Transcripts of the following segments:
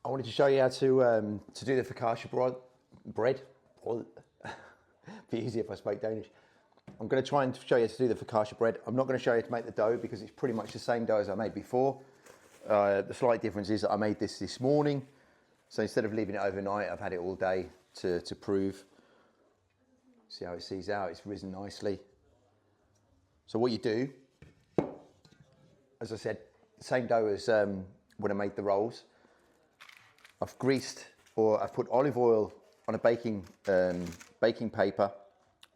I wanted to show you how to do the focaccia bread. Be easier if I spoke Danish. I'm going to try and show you how to do the focaccia bread. I'm not going to show you how to make the dough because it's pretty much the same dough as I made before. The slight difference is that I made this morning. So instead of leaving it overnight, I've had it all day to prove. See how it sees out, it's risen nicely. So what you do, as I said, same dough as when I made the rolls. I've greased, or I've put olive oil on a baking paper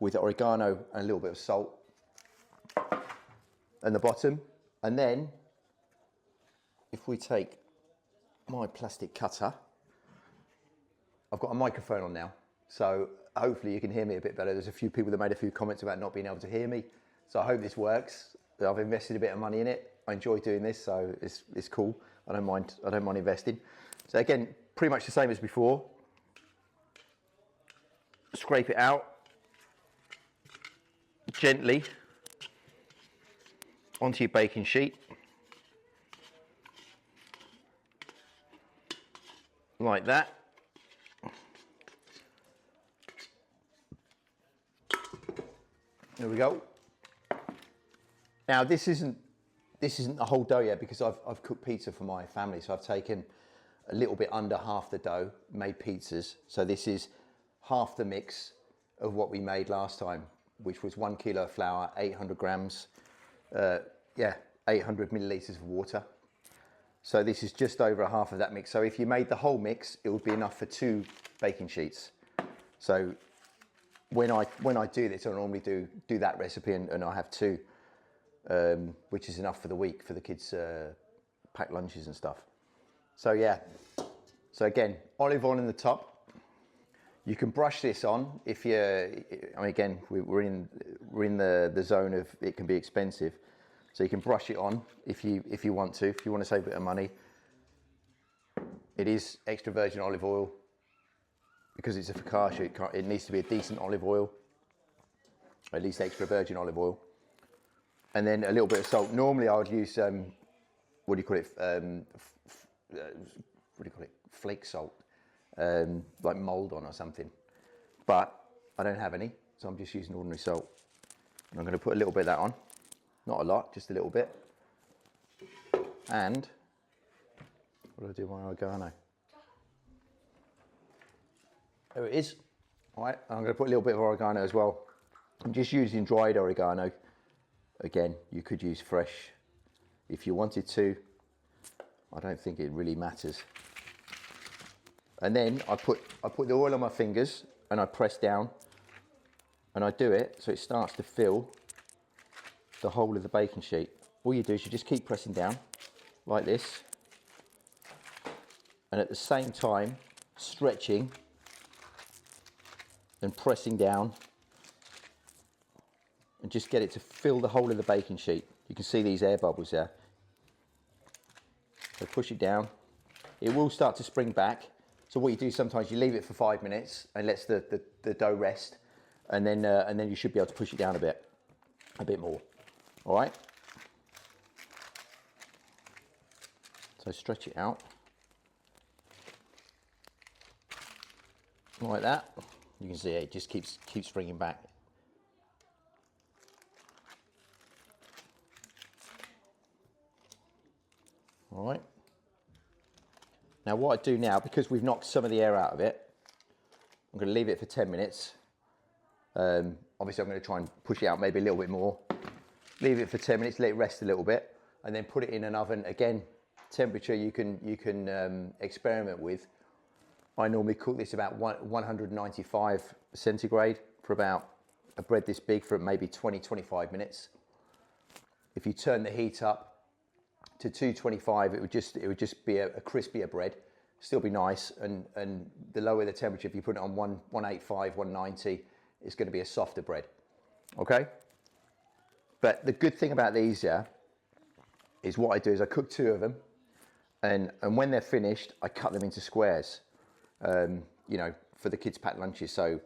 with oregano and a little bit of salt and the bottom. And then if we take my plastic cutter, I've got a microphone on now, so hopefully you can hear me a bit better. There's a few people that made a few comments about not being able to hear me, so I hope this works. I've invested a bit of money in it. I enjoy doing this, so it's cool. I don't mind investing. So again, pretty much the same as before. Scrape it out gently onto your baking sheet, like that. There we go. Now this isn't the whole dough yet because I've cooked pizza for my family, so I've taken a little bit under half the dough, made pizzas. So this is half the mix of what we made last time, which was 1 kilo of flour, 800 grams, 800 milliliters of water. So this is just over half of that mix. So if you made the whole mix, it would be enough for 2 baking sheets. So when I do this, I normally do that recipe and I have 2, which is enough for the week for the kids' packed lunches and stuff. So yeah, so again, olive oil in the top. You can brush this on if you're, I mean, again, we're in the zone of it can be expensive. So you can brush it on if you want to save a bit of money. It is extra virgin olive oil because it's a focaccia. It needs to be a decent olive oil, at least extra virgin olive oil. And then a little bit of salt. Normally I would use, what do you call it, flake salt, like mold on or something. But I don't have any, so I'm just using ordinary salt. And I'm going to put a little bit of that on. Not a lot, just a little bit. And what do I do with my oregano? There it is. All right, I'm going to put a little bit of oregano as well. I'm just using dried oregano. Again, you could use fresh if you wanted to. I don't think it really matters. And then I put the oil on my fingers and I press down and I do it so it starts to fill the whole of the baking sheet. All you do is you just keep pressing down like this, and at the same time stretching and pressing down, and just get it to fill the whole of the baking sheet. You can see these air bubbles there. So push it down. It will start to spring back. So what you do sometimes, you leave it for 5 minutes and lets the dough rest, and then you should be able to push it down a bit more. All right. So stretch it out like that. You can see it just keeps springing back. All right. Now what I do now, because we've knocked some of the air out of it, I'm going to leave it for 10 minutes. Obviously I'm going to try and push it out maybe a little bit more. Leave it for 10 minutes, let it rest a little bit, and then put it in an oven. Again, temperature you can experiment with. I normally cook this about 195 centigrade for about a bread this big for maybe 20-25 minutes. If you turn the heat up to 225, it would just be a crispier bread, still be nice. And the lower the temperature, if you put it on 185, 190, it's going to be a softer bread. Okay. But the good thing about these, is what I do is I cook 2 of them, and when they're finished, I cut them into squares. You know, for the kids' packed lunches. So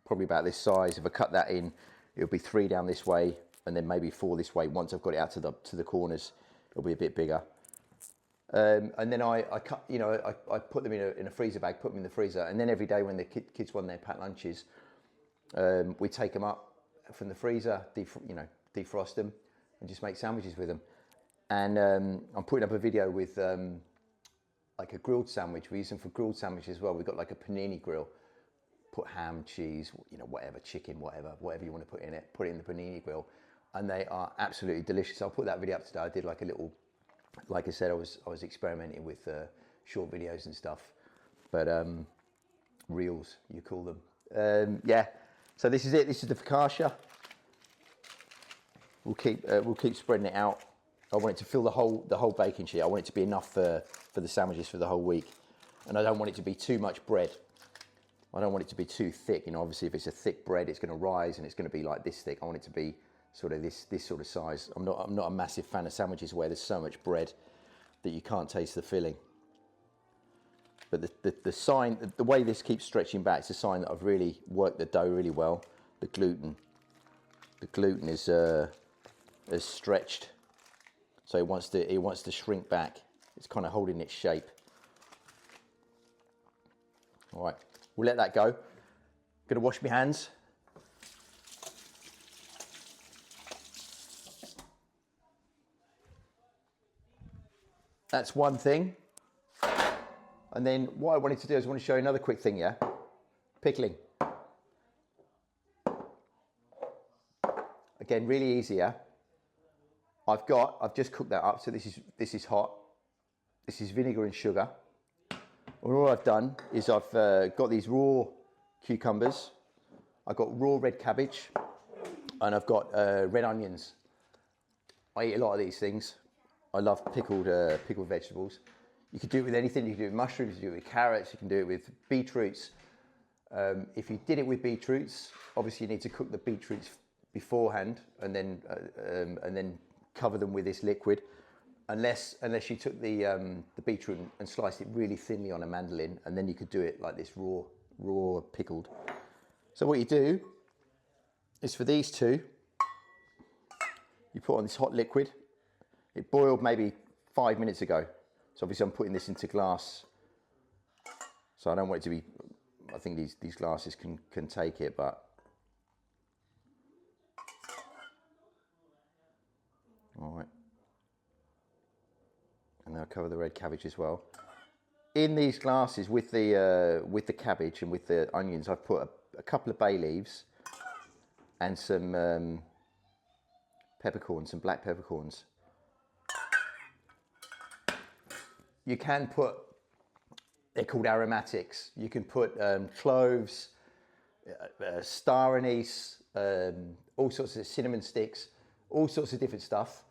probably about this size. If I cut that in, it'll be 3 down this way, and then maybe 4 this way. Once I've got it out to the corners, it'll be a bit bigger. And then I cut, you know, I put them in a freezer bag, put them in the freezer, and then every day when the kids want their packed lunches, we take them up from the freezer, defrost them, and just make sandwiches with them. And I'm putting up a video with like a grilled sandwich. We use them for grilled sandwiches as well. We've got like a panini grill. Put ham, cheese, you know, whatever, chicken, whatever you want to put in it. Put it in the panini grill, and they are absolutely delicious. I'll put that video up today. I did like a little, like I said, I was experimenting with short videos and stuff, but reels, you call them. Yeah. So this is it. This is the focaccia. We'll keep spreading it out. I want it to fill the whole baking sheet. I want it to be enough for the sandwiches for the whole week, and I don't want it to be too much bread. I don't want it to be too thick. You know, obviously if it's a thick bread, it's going to rise and it's going to be like this thick. I want it to be sort of this sort of size. I'm not a massive fan of sandwiches where there's so much bread that you can't taste the filling. But the sign, the way this keeps stretching back, it's a sign that I've really worked the dough really well. The gluten is stretched, so it wants to shrink back. It's kind of holding its shape. All right, we'll let that go. Gonna wash my hands. That's one thing. And then what I wanted to do is I want to show you another quick thing, yeah? Pickling. Again, really easy, yeah? I've just cooked that up, so this is hot. This is vinegar and sugar. And all I've done is I've got these raw cucumbers. I've got raw red cabbage, and I've got red onions. I eat a lot of these things. I love pickled vegetables. You can do it with anything. You can do it with mushrooms, you can do it with carrots, you can do it with beetroots. If you did it with beetroots, obviously you need to cook the beetroots beforehand and then cover them with this liquid. Unless you took the beetroot and sliced it really thinly on a mandolin, and then you could do it like this raw pickled. So what you do is for these two, you put on this hot liquid. It boiled maybe 5 minutes ago. So obviously I'm putting this into glass. So I don't want it to be, I think these glasses can take it, but. All right. And then I'll cover the red cabbage as well. In these glasses with the cabbage and with the onions, I've put a couple of bay leaves and some peppercorns, some black peppercorns. You can put, they're called aromatics. You can put cloves, star anise, all sorts of cinnamon sticks, all sorts of different stuff.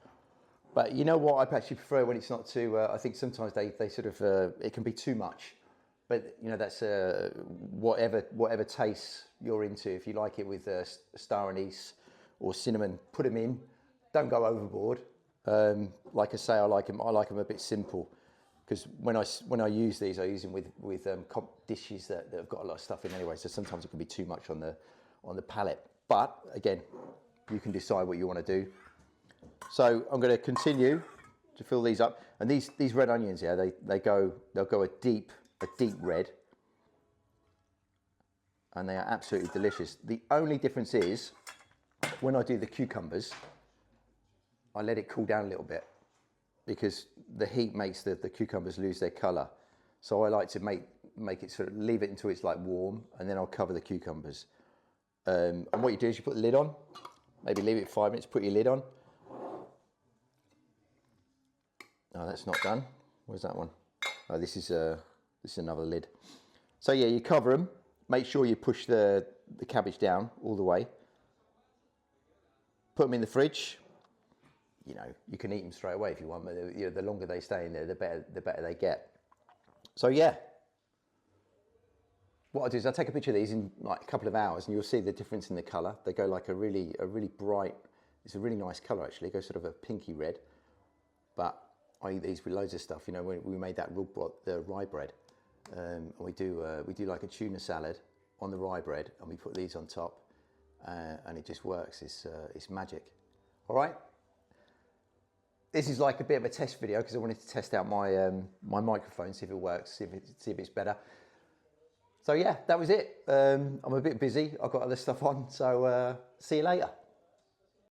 But you know what I actually prefer when it's not too, I think sometimes they sort of, it can be too much. But you know, that's whatever taste you're into. If you like it with star anise or cinnamon, put them in. Don't go overboard. Like I say, I like them a bit simple. Because when I use these, I use them with dishes that have got a lot of stuff in anyway. So sometimes it can be too much on the palate. But again, you can decide what you want to do. So I'm going to continue to fill these up. And these red onions, yeah, they'll go a deep red, and they are absolutely delicious. The only difference is when I do the cucumbers, I let it cool down a little bit, because the heat makes the cucumbers lose their colour. So I like to make it sort of, leave it until it's like warm, and then I'll cover the cucumbers. And what you do is you put the lid on, maybe leave it 5 minutes, put your lid on. No, that's not done. Where's that one? Oh, this is another lid. So yeah, you cover them. Make sure you push the cabbage down all the way. Put them in the fridge. You know, you can eat them straight away if you want, but you know, the longer they stay in there, the better they get. So yeah, what I'll do is I'll take a picture of these in like a couple of hours, and you'll see the difference in the colour. They go like a really bright. It's a really nice colour actually. It goes sort of a pinky red. But I eat these with loads of stuff. You know, we made that the rye bread, and we do like a tuna salad on the rye bread, and we put these on top, and it just works. It's magic. All right. this is like a bit of a test video because I wanted to test out my my microphone, see if it works, see if it's better. So yeah, that was it. I'm a bit busy. I've got other stuff on, so see you later.